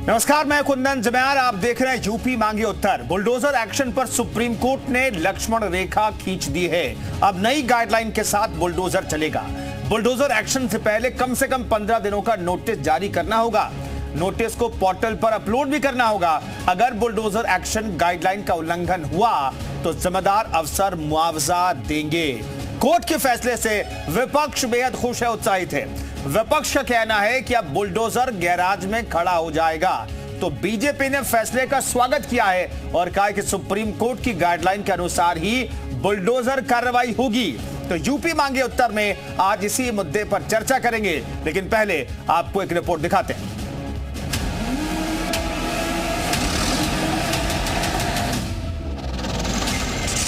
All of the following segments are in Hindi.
नमस्कार, मैं कुंदन जमयार। आप देख रहे हैं यूपी मांगे उत्तर। बुलडोजर एक्शन पर सुप्रीम कोर्ट ने लक्ष्मण रेखा खींच दी है। अब नई गाइडलाइन के साथ बुलडोजर चलेगा। बुलडोजर एक्शन से पहले कम से कम 15 दिनों का नोटिस जारी करना होगा। नोटिस को पोर्टल पर अपलोड भी करना होगा। अगर बुलडोजर एक्शन गाइडलाइन का उल्लंघन हुआ तो जिम्मेदार अफसर मुआवजा देंगे। कोर्ट के फैसले से विपक्ष बेहद खुश है, उत्साहित है। विपक्ष का कहना है कि अब बुलडोजर गैराज में खड़ा हो जाएगा। तो बीजेपी ने फैसले का स्वागत किया है और कहा कि सुप्रीम कोर्ट की गाइडलाइन के अनुसार ही बुलडोजर कार्रवाई होगी। तो यूपी मांगे उत्तर में आज इसी मुद्दे पर चर्चा करेंगे, लेकिन पहले आपको एक रिपोर्ट दिखाते हैं।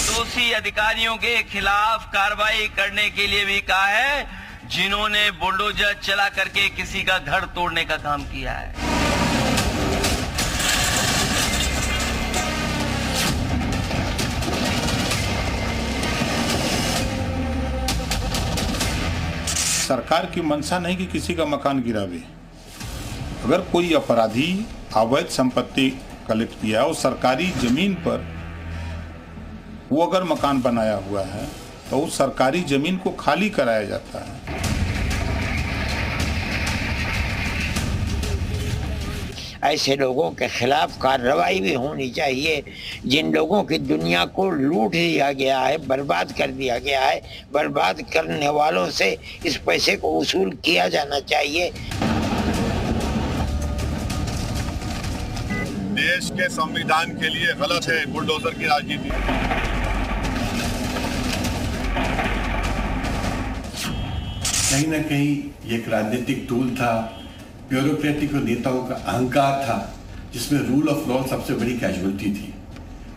दोषी अधिकारियों के खिलाफ कार्रवाई करने के लिए भी कहा है, जिन्होंने बुलडोजर चला करके किसी का घर तोड़ने का काम किया है। सरकार की मंशा नहीं कि किसी का मकान गिरावे। अगर कोई अपराधी अवैध संपत्ति कलेक्ट किया और सरकारी जमीन पर वो अगर मकान बनाया हुआ है तो उस सरकारी जमीन को खाली कराया जाता है। ऐसे लोगों के खिलाफ कार्रवाई भी होनी चाहिए, जिन लोगों की दुनिया को लूट दिया गया है, बर्बाद कर दिया गया है। बर्बाद करने वालों से इस पैसे को वसूल किया जाना चाहिए। देश के संविधान के लिए गलत है बुलडोजर की राजनीति। कहीं ना कहीं ये एक राजनीतिक टूल था, ब्यूरोक्रेटिक और नेताओं का अहंकार था, जिसमें रूल ऑफ लॉ सबसे बड़ी कैजुअलिटी थी।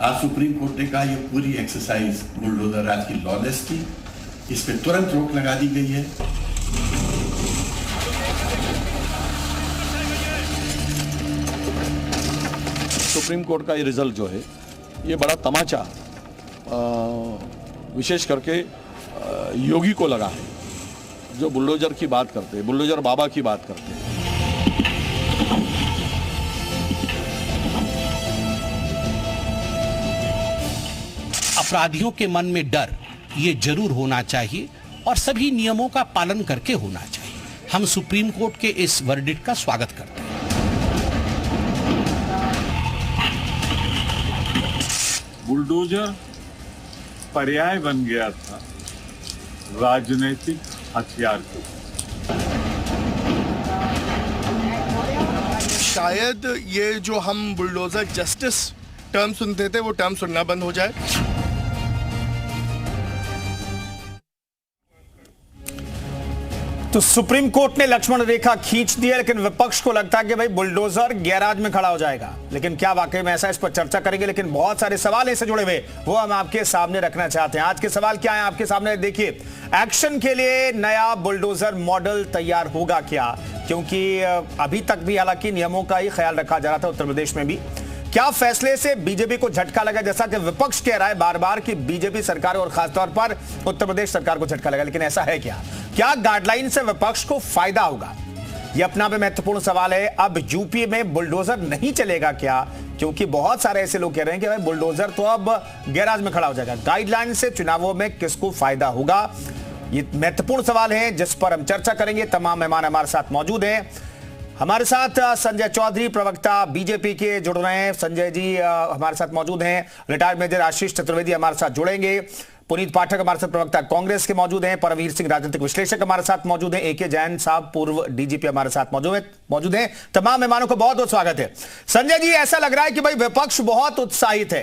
आज सुप्रीम कोर्ट ने कहा ये पूरी एक्सरसाइज बुलडोजर राज की लॉलेस थी, इस पे तुरंत रोक लगा दी गई है। सुप्रीम कोर्ट का ये रिजल्ट जो है ये बड़ा तमाचा विशेष करके योगी को लगा है, जो बुलडोजर की बात करते हैं, बुलडोजर बाबा की बात करते हैं। अपराधियों के मन में डर ये जरूर होना चाहिए और सभी नियमों का पालन करके होना चाहिए। हम सुप्रीम कोर्ट के इस वर्डिक्ट का स्वागत करते हैं। बुलडोजर पर्याय बन गया था राजनीतिक हथियार के। शायद ये जो हम बुलडोजर जस्टिस टर्म सुनते थे वो टर्म सुनना बंद हो जाए। तो सुप्रीम कोर्ट ने लक्ष्मण रेखा खींच दी है, लेकिन विपक्ष को लगता है कि भाई बुलडोजर गैराज में खड़ा हो जाएगा। लेकिन क्या वाकई में ऐसा? इस पर चर्चा करेंगे, लेकिन बहुत सारे सवाल इससे जुड़े हुए वो हम आपके सामने रखना चाहते हैं। आज के सवाल क्या है आपके सामने? देखिए, एक्शन के लिए नया बुलडोजर मॉडल तैयार होगा क्या? क्योंकि अभी तक भी हालांकि नियमों का ही ख्याल रखा जा रहा था उत्तर प्रदेश में भी। क्या फैसले से बीजेपी को झटका लगा, जैसा कि विपक्ष कह रहा है बार बार कि बीजेपी सरकार और खासतौर पर उत्तर प्रदेश सरकार को झटका लगा, लेकिन ऐसा है क्या? क्या गाइडलाइन से विपक्ष को फायदा होगा? यह अपना भी महत्वपूर्ण सवाल है। अब यूपी में बुलडोजर नहीं चलेगा क्या? क्योंकि बहुत सारे ऐसे लोग कह रहे हैं कि भाई बुलडोजर तो अब गैराज में खड़ा हो जाएगा। गाइडलाइन से चुनावों में किसको फायदा होगा? ये महत्वपूर्ण सवाल है जिस पर हम चर्चा करेंगे। तमाम मेहमान हमारे साथ मौजूद हैं। हमारे साथ संजय चौधरी, प्रवक्ता बीजेपी के, जुड़ रहे हैं। संजय जी हमारे साथ मौजूद हैं। रिटायर्ड मेजर आशीष चतुर्वेदी हमारे साथ जुड़ेंगे। पुनीत पाठक हमारे साथ प्रवक्ता कांग्रेस के मौजूद हैं। परमवीर सिंह राजनीतिक विश्लेषक हमारे साथ मौजूद हैं। एके जैन साहब पूर्व डीजीपी हमारे साथ मौजूद हैं। तमाम मेहमानों को बहुत बहुत स्वागत है। संजय जी, ऐसा लग रहा है कि भाई विपक्ष बहुत उत्साहित है।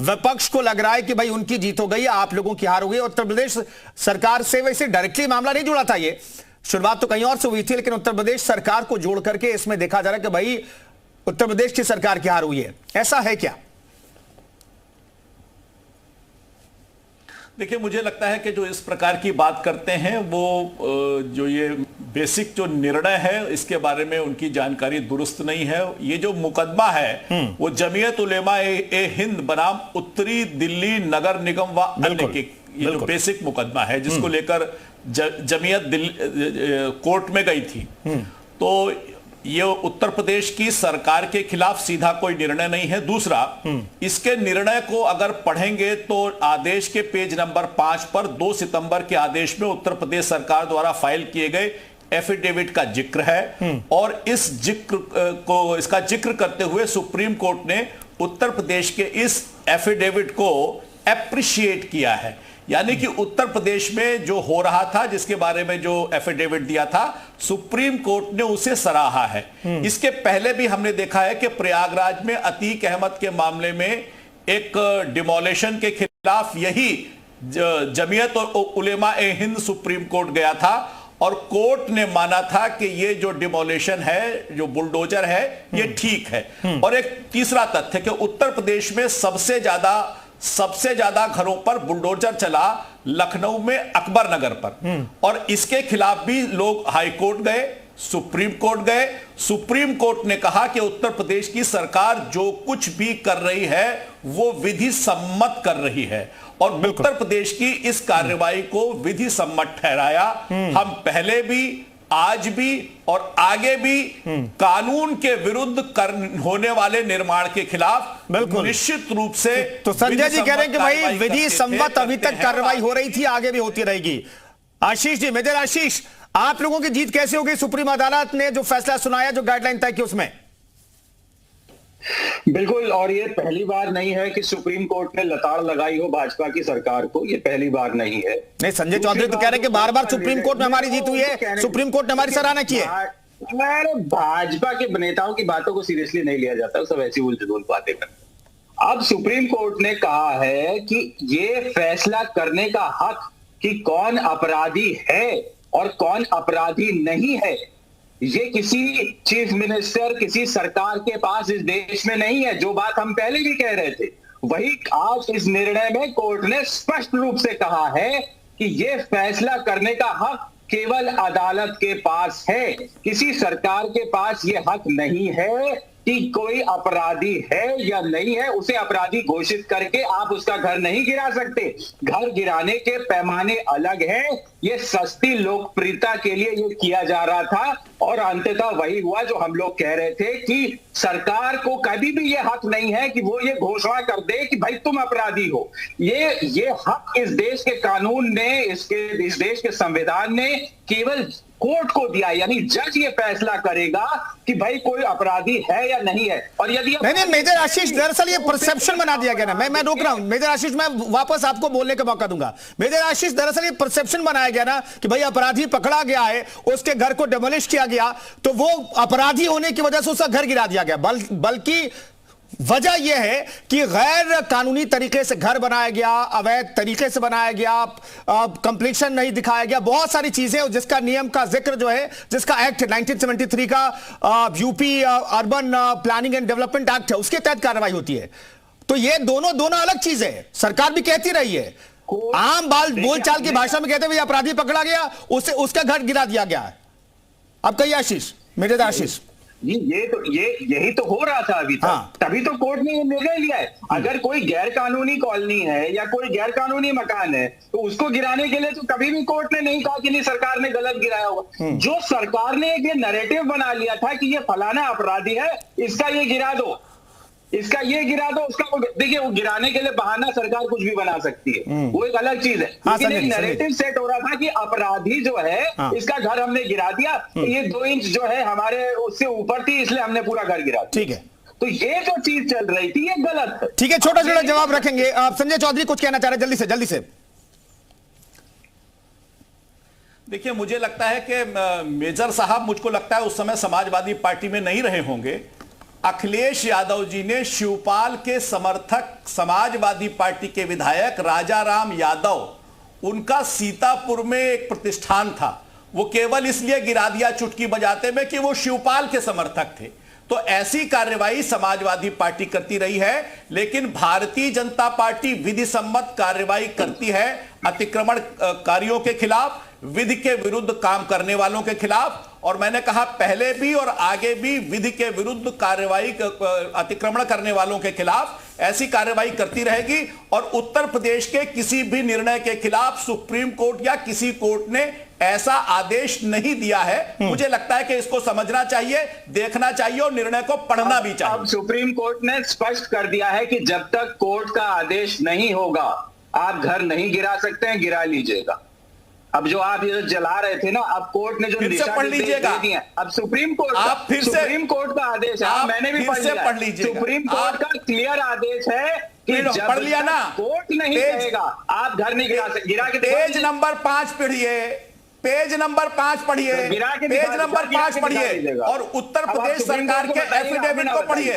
विपक्ष को लग रहा है कि भाई उनकी जीत हो गई, आप लोगों की हार हो गई। उत्तर प्रदेश सरकार से वैसे डायरेक्टली मामला नहीं जुड़ा था, ये शुरुआत तो कहीं और से हुई थी, लेकिन उत्तर प्रदेश सरकार को जोड़ करके इसमें देखा जा रहा है कि भाई उत्तर प्रदेश की सरकार की हार हुई है। ऐसा है क्या? देखिए, मुझे लगता है कि जो इस प्रकार की बात करते हैं वो जो ये बेसिक जो निर्णय है इसके बारे में उनकी जानकारी दुरुस्त नहीं है। ये जो मुकदमा है वो जमीयत उलेमा ए हिंद बनाम उत्तरी दिल्ली नगर निगम व अन्य के ये जो बेसिक मुकदमा है जिसको लेकर जमीयत कोर्ट में गई थी, तो ये उत्तर प्रदेश की सरकार के खिलाफ सीधा कोई निर्णय नहीं है। दूसरा, इसके निर्णय को अगर पढ़ेंगे तो आदेश के पेज नंबर 5 पर 2 सितंबर के आदेश में उत्तर प्रदेश सरकार द्वारा फाइल किए गए एफिडेविट का जिक्र है और इसका जिक्र करते हुए सुप्रीम कोर्ट ने उत्तर प्रदेश के इस एफिडेविट को एप्रिशिएट किया है। यानी कि उत्तर प्रदेश में जो हो रहा था, जिसके बारे में जो एफिडेविट दिया था, सुप्रीम कोर्ट ने उसे सराहा है। इसके पहले भी हमने देखा है कि प्रयागराज में अतीक अहमद के मामले में एक डिमोलेशन के खिलाफ यही जमीयत और उलेमा ए हिंद सुप्रीम कोर्ट गया था और कोर्ट ने माना था कि ये जो डिमोलेशन है, जो बुलडोजर है, ये ठीक है। और एक तीसरा तथ्य कि उत्तर प्रदेश में सबसे ज्यादा घरों पर बुलडोजर चला लखनऊ में अकबर नगर पर, और इसके खिलाफ भी लोग हाई कोर्ट गए, सुप्रीम कोर्ट गए। सुप्रीम कोर्ट ने कहा कि उत्तर प्रदेश की सरकार जो कुछ भी कर रही है वो विधि सम्मत कर रही है और उत्तर प्रदेश की इस कार्रवाई को विधि सम्मत ठहराया। हम पहले भी, आज भी और आगे भी कानून के विरुद्ध होने वाले निर्माण के खिलाफ निश्चित रूप से। तो संजय जी कह रहे हैं कि भाई विधि सम्मत अभी तक कार्रवाई हो रही थी, आगे भी होती रहेगी। आशीष जी, मेजर आशीष, आप लोगों की जीत कैसे होगी? सुप्रीम अदालत ने जो फैसला सुनाया, जो गाइडलाइन तय की उसमें। बिल्कुल, और ये पहली बार नहीं है कि सुप्रीम कोर्ट ने लताड़ लगाई हो भाजपा की सरकार को, ये पहली बार नहीं है। नहीं, संजय चौधरी तो कह रहे हैं कि बार बार सुप्रीम कोर्ट में हमारी जीत हुई है, सुप्रीम कोर्ट ने हमारी सराहना की है। भाजपा के नेताओं की बातों को सीरियसली नहीं लिया जाता, सब ऐसी उलझुल बातें करते। अब सुप्रीम कोर्ट ने कहा है कि ये फैसला करने का हक कि कौन अपराधी है और कौन अपराधी नहीं है, ये किसी चीफ मिनिस्टर, किसी सरकार के पास इस देश में नहीं है। जो बात हम पहले भी कह रहे थे, वही आज इस निर्णय में कोर्ट ने स्पष्ट रूप से कहा है कि ये फैसला करने का हक केवल अदालत के पास है। किसी सरकार के पास ये हक नहीं है कि कोई अपराधी है या नहीं है, उसे अपराधी घोषित करके आप उसका घर नहीं गिरा सकते। घर गिराने के पैमाने अलग हैं। ये सस्ती लोकप्रियता के लिए ये किया जा रहा था और अंततः वही हुआ जो हम लोग कह रहे थे कि सरकार को कभी भी ये हक नहीं है कि वो ये घोषणा कर दे कि भाई तुम अपराधी हो। ये हक इस देश के कानून ने, इस देश के संविधान ने केवल कोर्ट को दिया, यानी जज ये फैसला करेगा कि भाई कोई अपराधी है या नहीं है। और यदि नहीं, मेजर आशीष, दरअसल ये परसेप्शन बना दिया गया ना। मैं रोक रहा हूं मेजर आशीष, मैं वापस आपको बोलने का मौका दूंगा। मेजर आशीष, दरअसल ये परसेप्शन बनाया गया ना कि भाई अपराधी पकड़ा गया है, उसके घर को डेमोलिश किया गया, तो वो अपराधी होने की वजह से उसका घर गिरा दिया गया। बल्कि वजह यह है कि गैर कानूनी तरीके से घर बनाया गया, अवैध तरीके से बनाया गया, कंप्लीशन नहीं दिखाया गया, बहुत सारी चीजें जिसका नियम का जिक्र जो है, जिसका एक्ट 1973 का UP urban planning and development act है, उसके तहत कार्रवाई होती है। तो ये दोनों अलग चीजें है। सरकार भी कहती रही है, आम बोलचाल की भाषा में कहते हुए अपराधी पकड़ा गया, उसका घर गिरा दिया गया है। अब कहिए आशीष, मेजर आशीष। यही तो हो रहा था अभी तक। हाँ। तभी तो कोर्ट ने ये निर्णय लिया है। अगर कोई गैर कानूनी कॉलोनी है या कोई गैर कानूनी मकान है तो उसको गिराने के लिए तो कभी भी कोर्ट ने नहीं कहा कि नहीं सरकार ने गलत गिराया होगा। जो सरकार ने एक ये नैरेटिव बना लिया था कि ये फलाना अपराधी है, इसका ये गिरा दो, इसका ये गिरा दो, उसका देखिए, वो गिराने के लिए बहाना सरकार कुछ भी बना सकती है, वो एक अलग चीज है। लेकिन एक नैरेटिव सेट हो रहा था कि अपराधी जो है, इसका घर हमने गिरा दिया, ये 2 इंच जो है हमारे उससे ऊपर थी, इसलिए हमने पूरा घर गिरा दिया। ठीक है, तो ये जो चीज चल रही थी ये गलत है। ठीक है, छोटा जवाब रखेंगे। आप संजय चौधरी कुछ कहना चाह रहे हैं, जल्दी से। देखिए, मुझे लगता है कि मेजर साहब, मुझको लगता है उस समय समाजवादी पार्टी में नहीं रहे होंगे। अखिलेश यादव जी ने शिवपाल के समर्थक समाजवादी पार्टी के विधायक राजाराम यादव, उनका सीतापुर में एक प्रतिष्ठान था, वो केवल इसलिए गिरा दिया चुटकी बजाते में कि वो शिवपाल के समर्थक थे। तो ऐसी कार्रवाई समाजवादी पार्टी करती रही है, लेकिन भारतीय जनता पार्टी विधि सम्मत कार्रवाई करती है अतिक्रमणकारियों के खिलाफ, विधि के विरुद्ध काम करने वालों के खिलाफ। और मैंने कहा पहले भी और आगे भी विधि के विरुद्ध कार्रवाई, अतिक्रमण करने वालों के खिलाफ ऐसी कार्रवाई करती रहेगी। और उत्तर प्रदेश के किसी भी निर्णय के खिलाफ सुप्रीम कोर्ट या किसी कोर्ट ने ऐसा आदेश नहीं दिया है। मुझे लगता है कि इसको समझना चाहिए, देखना चाहिए और निर्णय को पढ़ना भी चाहिए। अब सुप्रीम कोर्ट ने स्पष्ट कर दिया है कि जब तक कोर्ट का आदेश नहीं होगा आप घर नहीं गिरा सकते हैं, गिरा लीजिएगा। अब जो आप ये जला रहे थे ना, अब कोर्ट ने जो दिशानिर्देश दे दिए, अब सुप्रीम कोर्ट आप फिर से सुप्रीम कोर्ट का आदेश है, मैंने भी पढ़ लिया, सुप्रीम कोर्ट का क्लियर आदेश है कि जब पढ़ लिया ना, कोर्ट नहीं कहेगा आप घर नहीं गिरा सकते। गिरा के पेज नंबर 5 पढ़िए, पेज नंबर 5 पढ़िए, पेज नंबर 5 पढ़िए और उत्तर प्रदेश सरकार के एफिडेविट को पढ़िए।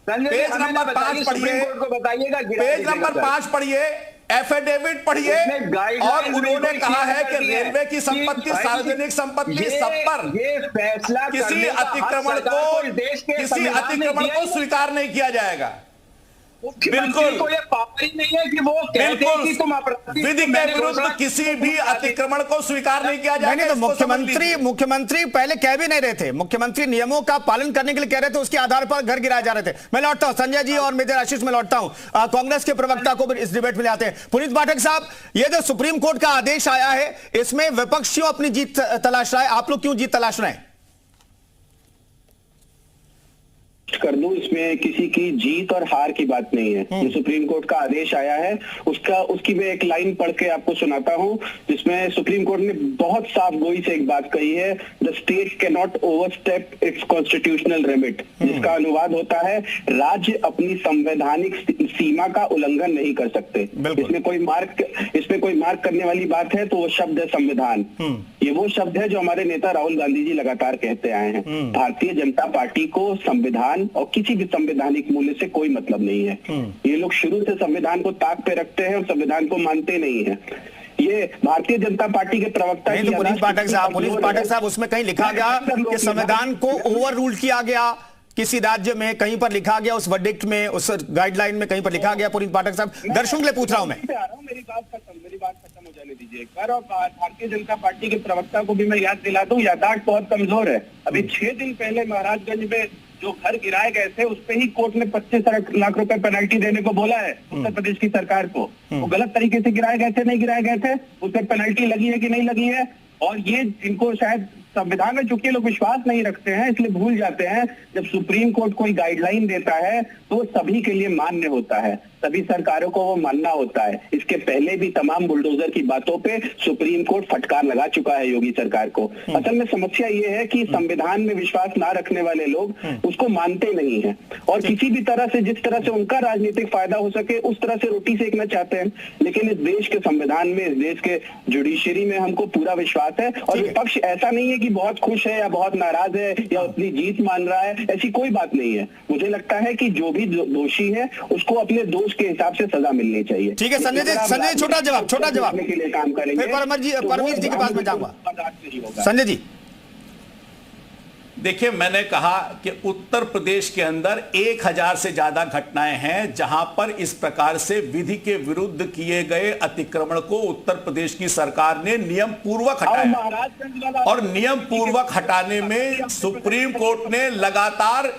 पेज नंबर 5 पढ़िए, पेज नंबर 5 पढ़िए, एफिडेविट पढ़िए और उन्होंने कहा है कि रेलवे की संपत्ति सार्वजनिक संपत्ति सब पर किसी अतिक्रमण को स्वीकार नहीं किया जाएगा। बिल्कुल को ये पावर ही नहीं है कि वो कहते हैं कि तुम अपराधी, विधि के विरुद्ध किसी भी अतिक्रमण को स्वीकार नहीं किया जाएगा। नहीं, तो मुख्यमंत्री पहले कह भी नहीं रहे थे, मुख्यमंत्री नियमों का पालन करने के लिए कह रहे थे, उसके आधार पर घर गिराए जा रहे थे। मैं लौटता हूं संजय जी और मेजर आशीष में लौटता हूं, कांग्रेस के प्रवक्ता को इस डिबेट में लाते हैं। पुनीत पाठक साहब, ये जो सुप्रीम कोर्ट का आदेश आया है इसमें विपक्ष क्यों अपनी जीत तलाश रहा है, आप लोग क्यों जीत तलाश रहे हैं? कर दूं, इसमें किसी की जीत और हार की बात नहीं है। जो सुप्रीम कोर्ट का आदेश आया है उसकी मैं एक लाइन पढ़ के आपको सुनाता हूं, जिसमें सुप्रीम कोर्ट ने बहुत साफ गोई से एक बात कही है, the state can not overstep it's constitutional limit, जिसका अनुवाद होता है राज्य अपनी संवैधानिक सीमा का उल्लंघन नहीं कर सकते। इसमें कोई मार्क करने वाली बात है तो वो शब्द है संविधान। ये वो शब्द है जो हमारे नेता राहुल गांधी जी लगातार कहते आए हैं। भारतीय जनता पार्टी को संविधान और किसी भी संवैधानिक मूल्य से कोई मतलब नहीं है। ये लोग शुरू से संविधान को ताक पे रखते हैं और संविधान को मानते नहीं है। ये भारतीय जनता पार्टी के प्रवक्ता पुनीत पाठक साहब उसमें कहीं लिखा गया कि संविधान को ओवर रूल किया गया किसी राज्य में, कहीं पर लिखा गया उस वर्डिक्ट में, उस गाइडलाइन में कहीं पर लिखा गया? पुनीत पाठक साहब, दर्शकों के लिए पूछ रहा हूं मैं। मेरी बात खत्म हो जाने दीजिए एक बार। और भारतीय जनता पार्टी के प्रवक्ता को भी मैं याद दिला दूं, याददाश्त बहुत कमजोर है। अभी 6 दिन पहले महाराजगंज में जो घर गिराए गए थे उस पे ही कोर्ट ने 25 लाख रुपए पेनल्टी देने को बोला है उत्तर प्रदेश की सरकार को। वो गलत तरीके से गिराए गए थे, नहीं गिराए गए थे, उस पर पेनल्टी लगी है कि नहीं लगी है? और ये इनको शायद संविधान में चूंकि लोग विश्वास नहीं रखते हैं इसलिए भूल जाते हैं, जब सुप्रीम कोर्ट कोई गाइडलाइन देता है तो सभी के लिए मान्य होता है, सभी सरकारों को वो मानना होता है। इसके पहले भी तमाम बुलडोजर की बातों पे सुप्रीम कोर्ट फटकार लगा चुका है योगी सरकार को। असल में समस्या ये है कि संविधान में विश्वास ना रखने वाले लोग उसको मानते नहीं है और किसी भी तरह से, जिस तरह से उनका राजनीतिक फायदा हो सके उस तरह से रोटी सेकना चाहते हैं। लेकिन इस देश के संविधान में, इस देश के जुडिशरी में हमको पूरा विश्वास है और विपक्ष ऐसा नहीं है कि बहुत खुश है या बहुत नाराज है या अपनी जीत मान रहा है, ऐसी कोई बात नहीं है। मुझे लगता है कि जो भी दोषी है उसको अपने दोष के हिसाब से सजा मिलनी चाहिए। ठीक है संजय जी, छोटा जवाब के लिए काम करेंगे। फिर परमीर जी के पास में जाऊंगा। संजय जी, देखिए, मैंने कहा कि उत्तर प्रदेश के अंदर 1000 से ज्यादा घटनाएं हैं जहां पर इस प्रकार से विधि के विरुद्ध किए गए अतिक्रमण को उत्तर प्रदेश की सरकार ने नियम पूर्वक हटाया और नियम पूर्वक हटाने में सुप्रीम कोर्ट ने लगातार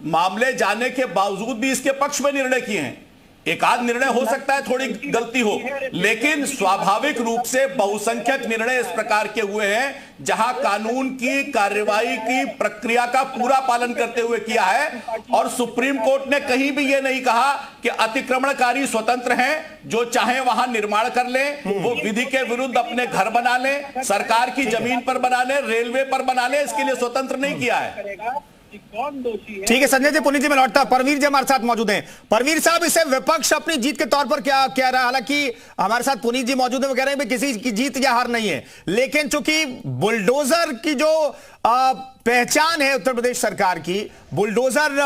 मामले जाने के बावजूद भी इसके पक्ष में निर्णय किए हैं। एक आध निर्णय हो सकता है थोड़ी गलती हो, लेकिन स्वाभाविक रूप से बहुसंख्यक निर्णय इस प्रकार के हुए हैं जहां कानून की कार्रवाई की प्रक्रिया का पूरा पालन करते हुए किया है। और सुप्रीम कोर्ट ने कहीं भी यह नहीं कहा कि अतिक्रमणकारी स्वतंत्र हैं, जो चाहे वहां निर्माण कर लें, वो विधि के विरुद्ध अपने घर बना लें, सरकार की जमीन पर बना लें, रेलवे पर बना लें, इसके लिए स्वतंत्र नहीं किया है। ठीक है संजय जी, पुनीत जी में लौटता। परवीर जी हमारे साथ मौजूद हैं। परवीर साहब, इसे विपक्ष अपनी जीत के तौर पर क्या कह रहा है? हालांकि हमारे साथ पुनीत जी मौजूद है, वो कह रहे हैं किसी की जीत या हार नहीं है, लेकिन चूंकि बुलडोजर की जो पहचान है उत्तर प्रदेश सरकार की, बुलडोजर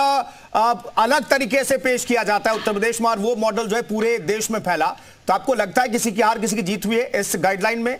अलग तरीके से पेश किया जाता है उत्तर प्रदेश में और वो मॉडल जो है पूरे देश में फैला, तो आपको लगता है किसी की हार किसी की जीत हुई है इस गाइडलाइन में?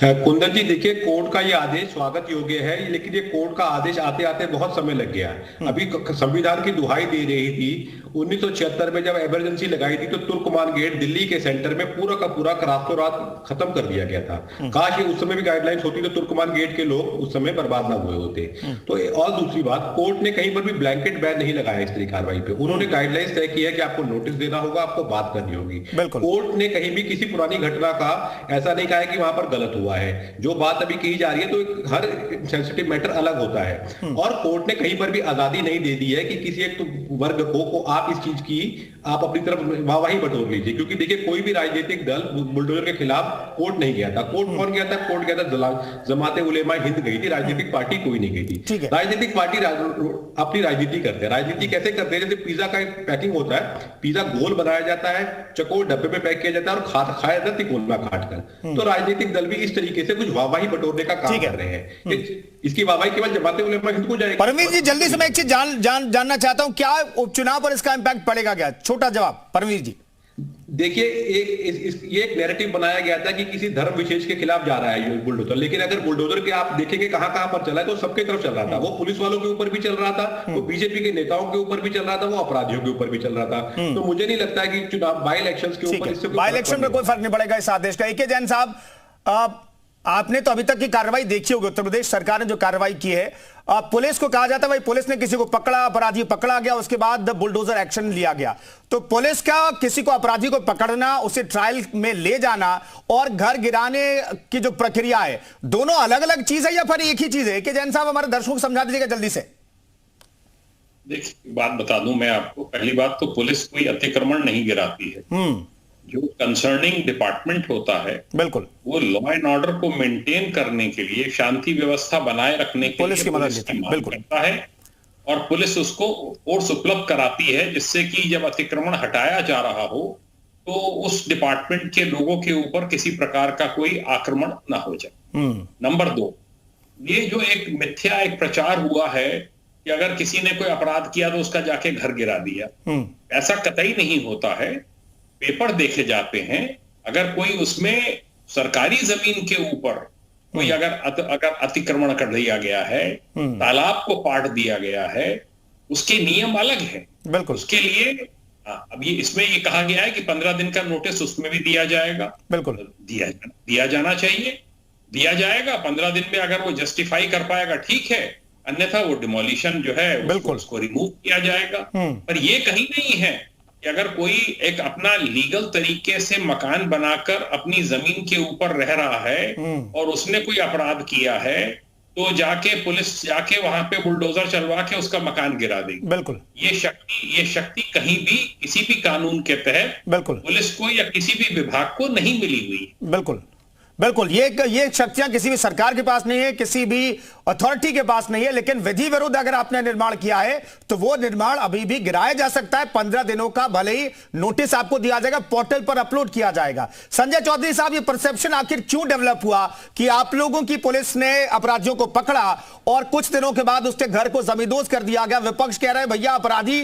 कुंदन जी, देखिए, कोर्ट का ये आदेश स्वागत योग्य है, लेकिन ये कोर्ट का आदेश आते आते बहुत समय लग गया। अभी संविधान की दुहाई दे रही थी 1976 में जब इमरजेंसी लगाई थी तो तुर्कमान गेट दिल्ली के सेंटर में पूरा का पूरा रातों रात खत्म कर दिया गया था। काश ये उस समय भी गाइडलाइंस होती तो तुर्कमान गेट के लोग उस समय बर्बाद ना हुए होते। तो और दूसरी बात, कोर्ट ने कहीं पर भी ब्लैंकेट बैन नहीं लगाया इस तरह कार्रवाई पे। उन्होंने गाइडलाइंस तय किया कि आपको नोटिस देना होगा, आपको बात करनी होगी। कोर्ट ने कहीं भी किसी पुरानी घटना का ऐसा नहीं कहा है कि वहां पर गलत हुआ हुआ है। जो बात अभी की जा रही है तो हर सेंसिटिव मैटर अलग होता है और कोर्ट ने कहीं पर भी आजादी नहीं दे दी है कि किसी एक वर्ग को आप इस चीज की आप अपनी तरफ वाहवाही बटोर लीजिए, क्योंकि देखिए कोई भी राजनीतिक दल बुलडोजर के खिलाफ कोर्ट नहीं गया था। कोर्ट कौन गया था? कोर्ट गया था जमाते उलेमा हिंद गई थी, राजनीतिक पार्टी कोई नहीं गई थी। राजनीतिक पार्टी अपनी राजनीति करते हैं। राजनीति कैसे करते हैं? जैसे पिज्जा का पैकिंग होता है, पिज्जा गोल बनाया जाता है, चकोर डब्बे में पैक किया जाता है और खाया जाता है तिकोना काट कर। तो राजनीतिक दल भी इस तरीके से कुछ वाहवाही बटोरने का काम कर रहे हैं। इसकी वाहवाही केवल जमाते उलेमा हिंद को जाएगी। परमवीर जी, जल्दी से मैं एक चीज जानना चाहता हूं, क्या उपचुनाव पर इसका इंपैक्ट पड़ेगा क्या? छोटा जवाब परमवीर जी। देखिए, ये एक नैरेटिव बनाया गया था कि किसी धर्म विशेष के खिलाफ जा रहा है ये बुलडोजर, लेकिन अगर बुलडोजर के आप देखेंगे कहां कहां पर चला है तो सबके तरफ चल रहा था। वो पुलिस वालों के ऊपर भी चल रहा था, वो बीजेपी के नेताओं के ऊपर भी चल रहा था, वो अपराधियों के ऊपर भी चल रहा था। तो मुझे नहीं लगता है कि चुनाव बाई इलेक्शन के ऊपर इससे बाई इलेक्शन में कोई फर्क नहीं पड़ेगा इस आदेश का। AK जैन साहब, आपने तो अभी तक की कार्रवाई देखी होगी, उत्तर प्रदेश सरकार ने जो कार्रवाई की है, पुलिस को कहा जाता है भाई पुलिस ने किसी को पकड़ा, अपराधी पकड़ा गया, उसके बाद बुलडोजर एक्शन लिया गया। तो पुलिस का किसी को अपराधी को पकड़ना, उसे ट्रायल में ले जाना और घर गिराने की जो प्रक्रिया है, दोनों अलग अलग चीज है या फिर एक ही चीज है? कि जैन साहब हमारे दर्शकों को समझा दीजिएगा जल्दी से। देखिए, बात बता दूं मैं आपको। पहली बात तो पुलिस कोई अतिक्रमण नहीं गिराती है। जो कंसर्निंग डिपार्टमेंट होता है, बिल्कुल, वो लॉ एंड ऑर्डर को मेंटेन करने के लिए, शांति व्यवस्था बनाए रखने के लिए पुलिस की मदद करता है और पुलिस उसको फोर्स उपलब्ध कराती है, जिससे कि जब अतिक्रमण हटाया जा रहा हो तो उस डिपार्टमेंट के लोगों के ऊपर किसी प्रकार का कोई आक्रमण ना हो जाए। नंबर 2, ये जो एक मिथ्या एक प्रचार हुआ है कि अगर किसी ने कोई अपराध किया तो उसका जाके घर गिरा दिया, ऐसा कतई नहीं होता है। पेपर देखे जाते हैं, अगर कोई उसमें सरकारी जमीन के ऊपर कोई अगर अतिक्रमण कर दिया गया है, तालाब को पाट दिया गया है, उसके नियम अलग है। बिल्कुल, उसके लिए अब इसमें ये कहा गया है कि 15 दिन का नोटिस उसमें भी दिया जाएगा। बिल्कुल, दिया जाना चाहिए, दिया जाएगा। 15 दिन में अगर वो जस्टिफाई कर पाएगा ठीक है, अन्यथा वो डिमोलिशन जो है उसको रिमूव किया जाएगा। पर ये कहीं नहीं है कि अगर कोई एक अपना लीगल तरीके से मकान बनाकर अपनी जमीन के ऊपर रह रहा है और उसने कोई अपराध किया है तो जाके पुलिस जाके वहां पे बुलडोजर चलवा के उसका मकान गिरा देगी। बिल्कुल, ये शक्ति कहीं भी किसी भी कानून के तहत बिल्कुल पुलिस को या किसी भी विभाग को नहीं मिली हुई। बिल्कुल बिल्कुल, ये शक्तियां किसी भी सरकार के पास नहीं है, किसी भी अथॉरिटी के पास नहीं है। लेकिन विधि विरुद्ध अगर आपने निर्माण किया है तो वो निर्माण अभी भी गिराया जा सकता है। 15 दिनों का भले ही नोटिस आपको दिया जाएगा, पोर्टल पर अपलोड किया जाएगा। संजय चौधरी साहब, ये परसेप्शन आखिर क्यों डेवलप हुआ कि आप लोगों की पुलिस ने अपराधियों को पकड़ा और कुछ दिनों के बाद उसके घर को जमींदोज कर दिया गया? विपक्ष कह रहा है भैया अपराधी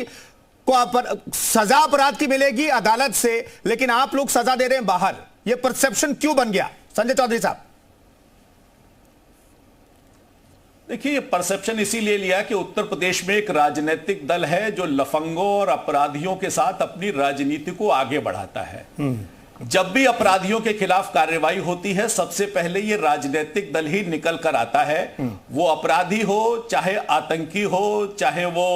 को सजा अपराध की मिलेगी अदालत से, लेकिन आप लोग सजा दे रहे हैं बाहर। यह परसेप्शन क्यों बन गया संजय चौधरी साहब? देखिए, परसेप्शन इसीलिए लिया कि उत्तर प्रदेश में एक राजनीतिक दल है जो लफंगों और अपराधियों के साथ अपनी राजनीति को आगे बढ़ाता है। जब भी अपराधियों के खिलाफ कार्रवाई होती है, सबसे पहले ये राजनीतिक दल ही निकल कर आता है। वो अपराधी हो, चाहे आतंकी हो, चाहे वो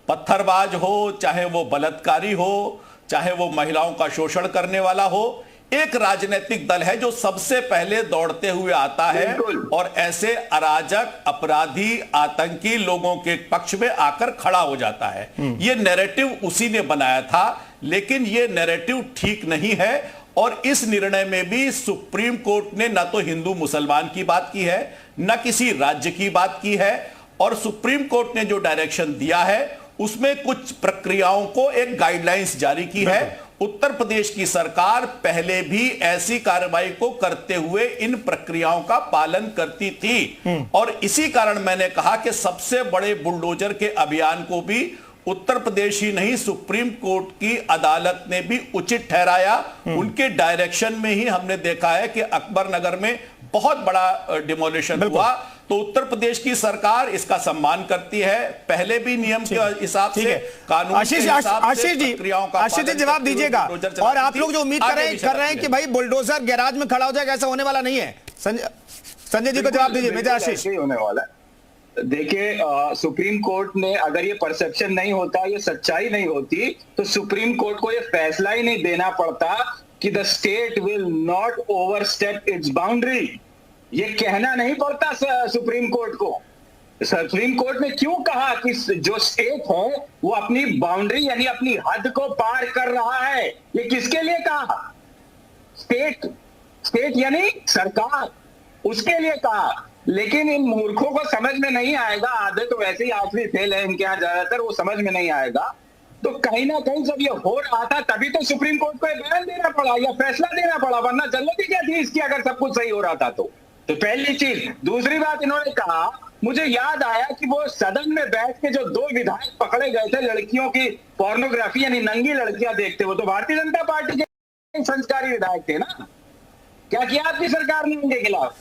पत्थरबाज हो, चाहे वो बलात्कारी हो, चाहे वो महिलाओं का शोषण करने वाला हो, एक राजनीतिक दल है जो सबसे पहले दौड़ते हुए आता है और ऐसे अराजक, अपराधी, आतंकी लोगों के पक्ष में आकर खड़ा हो जाता है। यह नैरेटिव उसी ने बनाया था, लेकिन यह नैरेटिव ठीक नहीं है। और इस निर्णय में भी सुप्रीम कोर्ट ने न तो हिंदू मुसलमान की बात की है, न किसी राज्य की बात की है। और सुप्रीम कोर्ट ने जो डायरेक्शन दिया है उसमें कुछ प्रक्रियाओं को एक गाइडलाइंस जारी की है। उत्तर प्रदेश की सरकार पहले भी ऐसी कार्रवाई को करते हुए इन प्रक्रियाओं का पालन करती थी और इसी कारण मैंने कहा कि सबसे बड़े बुलडोजर के अभियान को भी उत्तर प्रदेश ही नहीं, सुप्रीम कोर्ट की अदालत ने भी उचित ठहराया। उनके डायरेक्शन में ही हमने देखा है कि अकबर नगर में बहुत बड़ा डिमोलिशन हुआ। तो उत्तर प्रदेश की सरकार इसका सम्मान करती है, पहले भी नियम के हिसाब से, कानून के हिसाब से प्रक्रियाओं का आशीष जी जवाब दीजिएगा। और आप लोग जो उम्मीद कर रहे हैं कि भाई बुलडोजर गैराज में खड़ा हो जाएगा, ऐसा होने वाला नहीं है। संजय जी को जवाब दीजिए। मेजर आशीष, होने वाला है। देखिए, सुप्रीम कोर्ट ने अगर ये परसेप्शन नहीं होता, ये सच्चाई नहीं होती, तो सुप्रीम कोर्ट को ये फैसला ही नहीं देना पड़ता कि the state will not overstep it's boundary. ये कहना नहीं पड़ता सुप्रीम कोर्ट को। सुप्रीम कोर्ट ने क्यों कहा कि जो स्टेट है वो अपनी बाउंड्री यानी अपनी हद को पार कर रहा है? ये किसके लिए कहा? स्टेट यानी सरकार, उसके लिए कहा। लेकिन इन मूर्खों को समझ में नहीं आएगा, आधे तो वैसे ही आखिरी फेल है इनके यहाँ ज्यादातर, वो समझ में नहीं आएगा। तो कहीं ना कहीं जब ये हो रहा था तभी तो सुप्रीम कोर्ट को बयान देना पड़ा या फैसला देना पड़ा, वरना जरूरत ही क्या थी इसकी अगर सब कुछ सही हो रहा था तो पहली चीज। दूसरी बात इन्होंने कहा, मुझे याद आया कि वो सदन में बैठ के जो 2 विधायक पकड़े गए थे लड़कियों की पोर्नोग्राफी यानी नंगी लड़कियां देखते, वो तो भारतीय जनता पार्टी के संस्कारी विधायक थे ना। क्या किया आपकी सरकार ने उनके खिलाफ?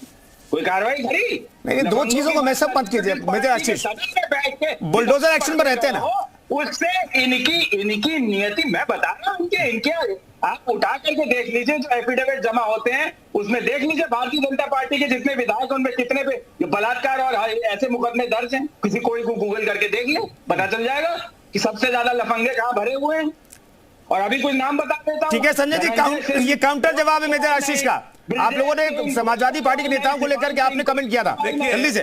कोई कार्रवाई करी? नहीं, 2 चीजों को मैसअप मत कीजिए मेजर आशीष। सदन में बैठ के बुलडोजर एक्शन पर रहते हैं ना, उससे इनकी नियति मैं बता रहा हूं। इनके आप उठा करके देख लीजिए जो एफिडेविट जमा होते हैं, उसमें देख लीजिए भारतीय जनता पार्टी के जितने विधायक उनमें कितने पे बलात्कार और ऐसे मुकदमे दर्ज हैं। किसी कोई को गूगल करके देख ले, पता चल जाएगा कि सबसे ज्यादा लफंगे कहां भरे हुए हैं। और अभी कोई नाम बता देता हूं। ठीक है संजय जी, ये काउंटर जवाब है मेजर आशीष का। आप लोगों ने समाजवादी पार्टी के नेताओं को लेकर के आपने कमेंट किया था, जल्दी से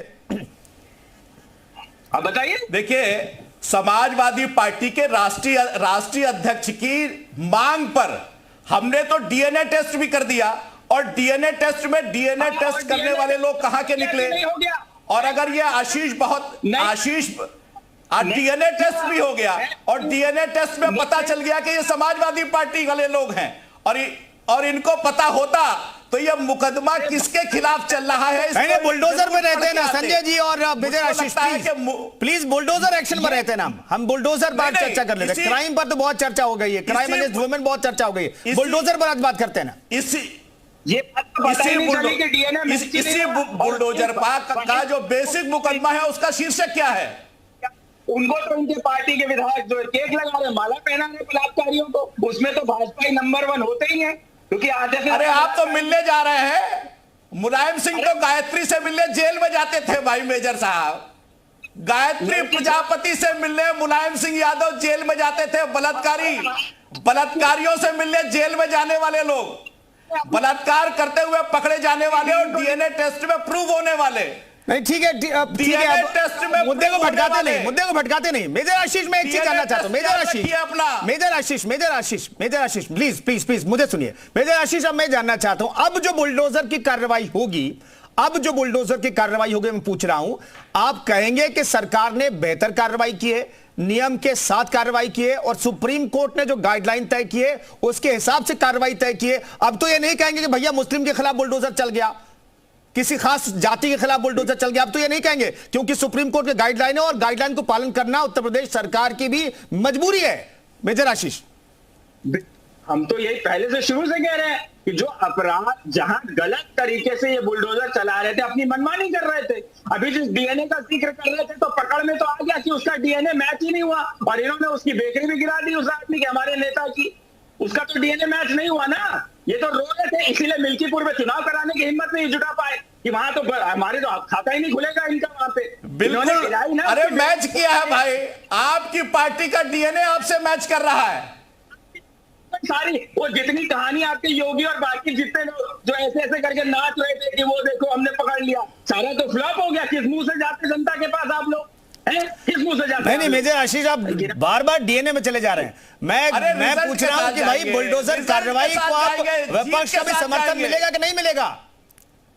आप बताइए। देखिए, समाजवादी पार्टी के राष्ट्रीय अध्यक्ष की मांग पर हमने तो डीएनए टेस्ट भी कर दिया, और डीएनए टेस्ट में डीएनए टेस्ट करने वाले लोग कहां के निकले। और अगर ये आशीष डीएनए टेस्ट भी हो गया और डीएनए टेस्ट में पता चल गया कि ये समाजवादी पार्टी वाले लोग हैं, और इनको पता होता तो ये मुकदमा किसके खिलाफ चल रहा है? नहीं, बुलडोजर में रहते हैं ना संजय जी और major Ashish, please bulldozer action पर रहते हैं ना। हम बुलडोजर पर चर्चा कर लेते हैं। क्राइम पर तो बहुत चर्चा हो गई है, क्राइम अगेंस्ट वुमेन बहुत चर्चा हो गई है, बुलडोजर पर आज बात करते हैं ना। इसी बुलडोजर का जो बेसिक मुकदमा है उसका शीर्षक क्या है? उनको तो उनके पार्टी के विधायक जो केक लगा रहे, माला पहना रहे बलात्कारियों को, उसमें तो भाजपा ही नंबर 1 होते ही हैं, क्योंकि आधे से। अरे आप तो मिलने जा रहे हैं, मुलायम सिंह तो गायत्री से मिलने जेल में जाते थे भाई मेजर साहब। गायत्री प्रजापति से मिलने मुलायम सिंह यादव जेल में जाते थे। बलात्कारियों से मिलने जेल में जाने वाले लोग, बलात्कार करते हुए पकड़े जाने वाले और डीएनए टेस्ट में प्रूव होने वाले। नहीं ठीक है, मुद्दे को भटकाते नहीं। मेजर आशीष, मैं एक चीज जानना चाहता हूं। मेजर आशीष प्लीज मुझे सुनिए। मेजर आशीष, अब मैं जानना चाहता हूं, अब जो बुलडोजर की कार्रवाई होगी, मैं पूछ रहा हूं, आप कहेंगे कि सरकार ने बेहतर कार्रवाई की है, नियम के साथ कार्रवाई की है, और सुप्रीम कोर्ट ने जो गाइडलाइन तय की है उसके हिसाब से कार्रवाई तय की है। अब तो ये नहीं कहेंगे कि भैया मुस्लिम के खिलाफ बुलडोजर चल गया, किसी खास जाति के खिलाफ बुलडोजर चल गया। अब तो ये नहीं कहेंगे, क्योंकि सुप्रीम कोर्ट के गाइडलाइन है और गाइडलाइन को पालन करना उत्तर प्रदेश सरकार की भी मजबूरी है। मेजर आशीष, हम तो यही पहले से शुरू से कह रहे हैं कि जो अपराध जहां गलत तरीके से ये बुलडोजर चला रहे थे, अपनी मनमानी कर रहे थे। अभी जिस डीएनए का जिक्र कर रहे थे तो पकड़ में तो आ गया कि उसका डीएनए मैच ही नहीं हुआ, और इन्होंने उसकी बेकरी भी गिरा दी उस आदमी के, हमारे नेता की। उसका तो डीएनए मैच नहीं हुआ ना। ये तो रो रहे थे, इसीलिए मिल्कीपुर में चुनाव कराने की हिम्मत नहीं जुटा पाए कि वहां तो हमारे तो खाता ही नहीं खुलेगा इनका वहां पे। बिल्कुल, अरे मैच किया है भाई, आपकी पार्टी का डीएनए आपसे मैच कर रहा है। सारी वो जितनी कहानी आपके योगी और बाकी जितने लोग जो ऐसे ऐसे करके नाच रहे थे कि वो देखो हमने पकड़ लिया, सारा तो फ्लॉप हो गया। किस मुंह से जाते जनता के पास आप लोग? किस मुंह से जाते? नहीं मेजर आशीष, आप बार बार डीएनए में चले जा रहे हैं। मैं पूछ रहा हूं कि भाई बुलडोजर कार्रवाई को आप विपक्ष का भी समर्थन मिलेगा कि नहीं मिलेगा?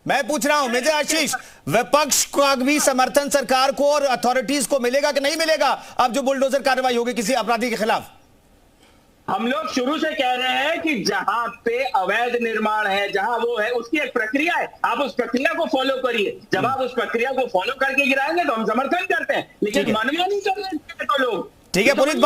मैं पूछ रहा हूं मेजर आशीष, विपक्ष का भी समर्थन सरकार को और अथॉरिटीज को मिलेगा कि नहीं मिलेगा अब जो बुलडोजर कार्रवाई होगी किसी अपराधी के खिलाफ? हम लोग शुरू से कह रहे हैं कि जहां पे अवैध निर्माण है, जहां वो है, उसकी एक प्रक्रिया है, आप उस प्रक्रिया को फॉलो करिए। जब आप उस प्रक्रिया को फॉलो करके गिराएंगे तो हम समर्थन करते हैं, लेकिन मनमानी कर रहे हैं तो लोग। ठीक है पुनीत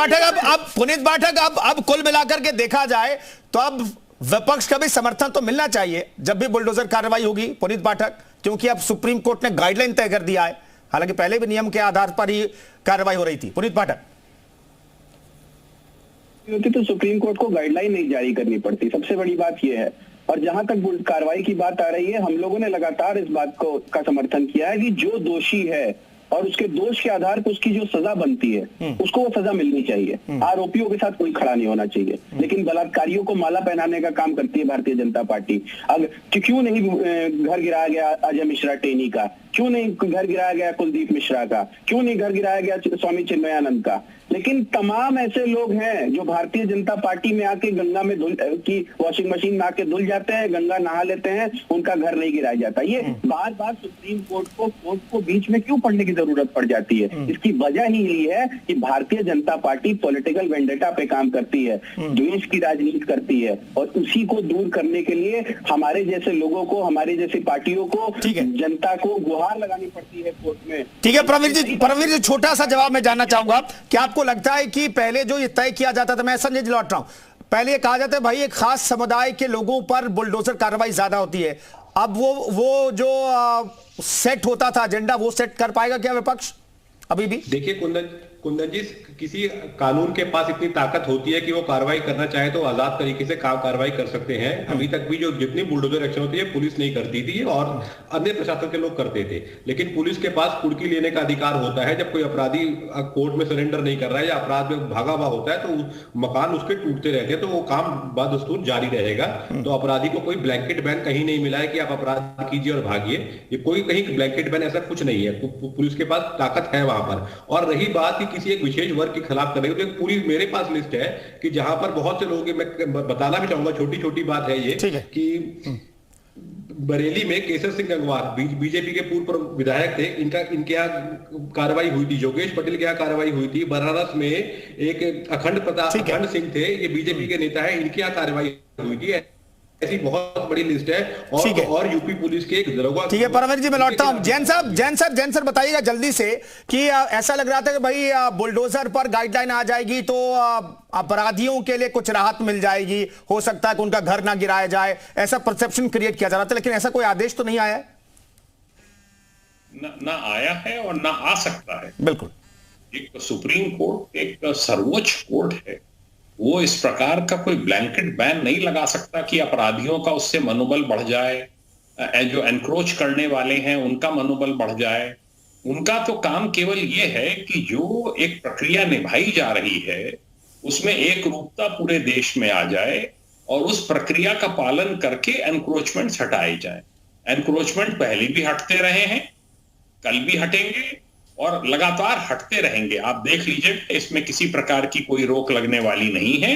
पाठक, अब कुल मिलाकर के देखा जाए तो अब विपक्ष का भी समर्थन तो मिलना चाहिए जब भी बुलडोजर कार्रवाई होगी पुनीत पाठक, क्योंकि अब सुप्रीम कोर्ट ने गाइडलाइन तय कर दिया है, हालांकि पहले भी नियम के आधार पर ही कार्रवाई हो रही थी। पुनीत पाठक, होती तो सुप्रीम कोर्ट को गाइडलाइन नहीं जारी करनी पड़ती, सबसे बड़ी बात यह है। और जहां तक कार्रवाई की बात आ रही है, हम लोगों ने लगातार इस बात को का समर्थन किया है कि जो दोषी है और उसके दोष के आधार पर उसकी जो सजा बनती है उसको वो सजा मिलनी चाहिए। आरोपियों के साथ कोई खड़ा नहीं होना चाहिए, लेकिन बलात्कारियों को माला पहनाने का काम करती है भारतीय जनता पार्टी। अब क्यों नहीं घर गिराया गया अजय मिश्रा टेनी का, क्यों नहीं घर गिराया गया कुलदीप मिश्रा का, क्यों नहीं घर गिराया गया स्वामी चिन्मयानंद का? लेकिन तमाम ऐसे लोग हैं जो भारतीय जनता पार्टी में आके गंगा में की वॉशिंग मशीन में आके धुल जाते हैं, गंगा नहा लेते हैं, उनका घर नहीं गिराया जाता। ये बार बार सुप्रीम कोर्ट को बीच में क्यों पढ़ने की जरूरत पड़ जाती है? इसकी वजह ही यही है कि Bharatiya Janata party political vendetta पे काम करती है, द्वेष की राजनीति करती है, और उसी को दूर करने के लिए हमारे जैसे लोगों को, हमारी जैसी पार्टियों को, जनता को गुहार लगानी पड़ती है कोर्ट में। ठीक है प्रवीर जी, छोटा सा जवाब मैं जानना चाहूंगा, क्या आपको लगता है कि पहले जो ये तय किया जाता था, मैं संजय जी लौट रहा हूं, पहले ये कहा जाता है भाई एक खास समुदाय के लोगों पर बुलडोजर कार्रवाई ज्यादा होती है, अब वो जो सेट होता था एजेंडा, वो सेट कर पाएगा क्या विपक्ष अभी भी? देखिए कुंदन जी, किसी कानून के पास इतनी ताकत होती है कि वो कार्रवाई करना चाहे तो आजाद तरीके से कार्रवाई कर सकते हैं। अभी तक भी जो जितनी बुलडोजर एक्शन होती है पुलिस नहीं करती थी और अन्य प्रशासन के लोग करते थे, लेकिन पुलिस के पास कुर्की लेने का अधिकार होता है। जब कोई अपराधी कोर्ट में सरेंडर नहीं कर रहा है या अपराध में भागा हुआ होता है तो मकान उसके टूटते रहते हैं, तो वो काम बदस्तूर जारी रहेगा। तो अपराधी को कोई ब्लैंकेट बैन कहीं नहीं मिला है कि आप अपराध कीजिए और भागिए, ये कोई कहीं ब्लैंकेट बैन ऐसा कुछ नहीं है। पुलिस के पास ताकत है वहां पर। और रही बात कि किसी एक विशेष वर्ग के खिलाफ करेंगे, तो एक पूरी मेरे पास लिस्ट है कि जहां पर बहुत से लोग, मैं बताना भी चाहूंगा, छोटी छोटी बात है ये कि बरेली में केसर सिंह गंगवार बीजेपी के पूर्व विधायक थे, इनके यहाँ कार्रवाई हुई थी। योगेश पटेल के यहाँ कार्रवाई हुई थी। बनारस में एक अखंड सिंह थे, ये बीजेपी के नेता है, इनके यहाँ कार्रवाई हुई थी। ऐसी बहुत बड़ी लिस्ट है। और यूपी पुलिस के एक दरोगा। ठीक है परवीर जी, मैं लौटता हूं। जैन सर बताइएगा जल्दी से कि ऐसा लग रहा था कि भाई बुलडोजर पर गाइडलाइन आ जाएगी तो अपराधियों के लिए कुछ राहत मिल जाएगी, हो सकता है कि उनका घर ना गिराया जाए, ऐसा परसेप्शन क्रिएट किया जा रहा था, लेकिन ऐसा कोई आदेश तो नहीं आया है? ना आया है और ना आ सकता है। बिल्कुल। एक सुप्रीम कोर्ट एक सर्वोच्च कोर्ट है, वो इस प्रकार का कोई ब्लैंकेट बैन नहीं लगा सकता कि अपराधियों का उससे मनोबल बढ़ जाए, जो एनक्रोच करने वाले हैं उनका मनोबल बढ़ जाए। उनका तो काम केवल ये है कि जो एक प्रक्रिया निभाई जा रही है उसमें एक रूपता पूरे देश में आ जाए और उस प्रक्रिया का पालन करके एनक्रोचमेंट हटाए जाए। एनक्रोचमेंट पहले भी हटते रहे हैं, कल भी हटेंगे और लगातार हटते रहेंगे। आप देख लीजिए, इसमें किसी प्रकार की कोई रोक लगने वाली नहीं है,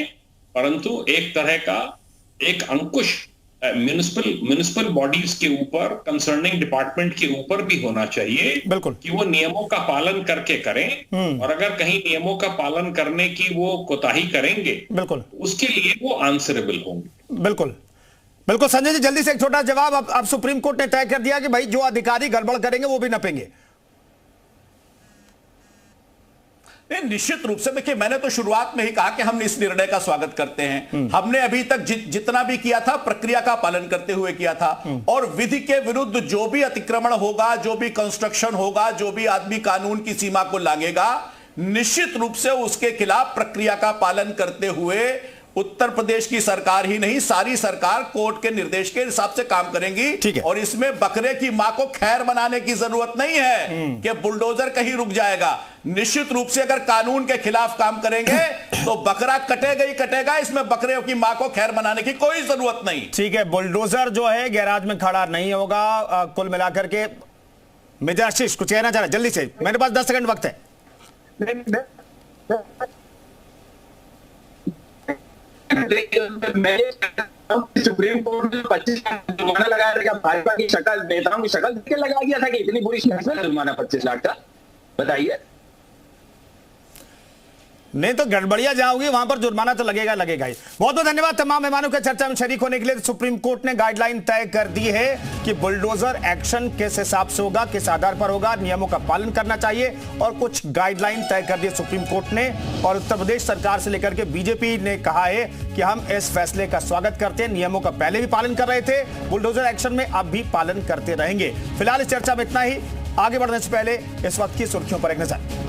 परंतु एक तरह का एक अंकुश म्युनिसिपल बॉडीज के ऊपर, कंसर्निंग डिपार्टमेंट के ऊपर भी होना चाहिए, बिल्कुल, कि वो नियमों का पालन करके करें। और अगर कहीं नियमों का पालन करने की वो कोताही करेंगे, बिल्कुल, उसके लिए वो आंसरेबल होंगे। बिल्कुल बिल्कुल। संजय जी जल्दी से एक छोटा जवाब। अब सुप्रीम कोर्ट ने तय कर दिया कि भाई जो अधिकारी गड़बड़ करेंगे वो भी नपेंगे। निश्चित रूप से देखिए, मैंने तो शुरुआत में ही कहा कि हम इस निर्णय का स्वागत करते हैं। हमने अभी तक जितना भी किया था प्रक्रिया का पालन करते हुए किया था, और विधि के विरुद्ध जो भी अतिक्रमण होगा, जो भी कंस्ट्रक्शन होगा, जो भी आदमी कानून की सीमा को लांघेगा, निश्चित रूप से उसके खिलाफ प्रक्रिया का पालन करते हुए उत्तर प्रदेश की सरकार ही नहीं, सारी सरकार कोर्ट के निर्देश के हिसाब से काम करेंगी। और इसमें बकरे की मां को खैर बनाने की जरूरत नहीं है कि बुलडोजर कहीं रुक जाएगा। निश्चित रूप से अगर कानून के खिलाफ काम करेंगे तो बकरा कटेगा ही कटेगा, इसमें बकरे की मां को खैर बनाने की कोई जरूरत नहीं। ठीक है, बुलडोजर जो है गैराज में खड़ा नहीं होगा। कुल मिलाकर के मेजर आशीष कुछ कहना चाह रहा है जल्दी से, मेरे पास 10 सेकंड वक्त है। सुप्रीम कोर्ट ने 25 लाख जुर्माना लगाया था, भाजपा की शक्ल, नेताओं की शक्ल देख के लगा दिया था कि इतनी बुरी जुर्माना 25 लाख का? बताइए। नहीं तो गड़बड़िया जाओगी वहां पर जुर्माना तो लगेगा ही। बहुत बहुत धन्यवाद तमाम मेहमानों के चर्चा में शरीक होने के लिए। सुप्रीम कोर्ट ने गाइडलाइन तय कर दी है कि बुलडोजर एक्शन किस हिसाब से होगा, किस आधार पर होगा, नियमों का पालन करना चाहिए, और कुछ गाइडलाइन तय कर दी सुप्रीम कोर्ट ने। और उत्तर प्रदेश सरकार से लेकर के बीजेपी ने कहा है कि हम इस फैसले का स्वागत करते हैं। नियमों का पहले भी पालन कर रहे थे, बुलडोजर एक्शन में अब भी पालन करते रहेंगे। फिलहाल इस चर्चा में इतना ही। आगे बढ़ने से पहले इस वक्त की सुर्खियों पर एक नजर।